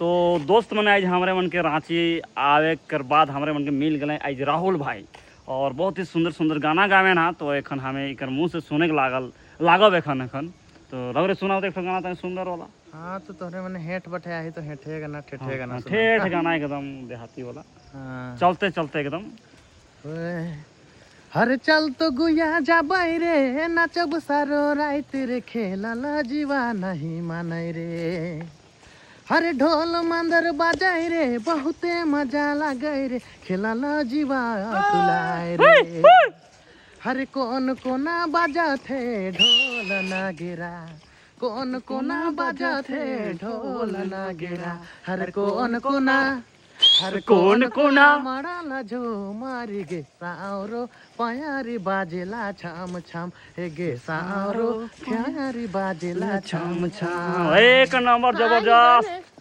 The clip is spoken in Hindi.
तो दोस्त मन आज हमारे मन के रांची आवे कर बाद हमारे मन के मिल गए आज राहुल भाई और बहुत ही सुंदर सुंदर गाना गावे ना। तो एखन हमें एक मुँह से सुने के लागब एखन तो रघुरे सुनाओ तो एक गाना तो सुंदर वाला। हाँ तो तोहरे मैंने हेठ बैठे आई तो हेठे गाना ठेठे गाना ठेठ गाना एकदम देहाती वाला। हाँ। चलते चलते एकदम हर चल तो गुया जा रे नाचब सारो रात रे खेला जीवा नहीं मानै रे। हर ढोल मंदर बाजाई रे बहुते मजा लागे रे खेला जीवा तुलाए रे। हर कौन कोना बाजा थे ढोल नागेरा कौन कोना बाजा थे ढोल नागेरा। हर कौन कोना मड़ाला जो मारी गे सारो प्यारी बाजेला छाम छाम हे गे सारो प्यारी बाजेला छाम छाम। एक नंबर जबरदस्त।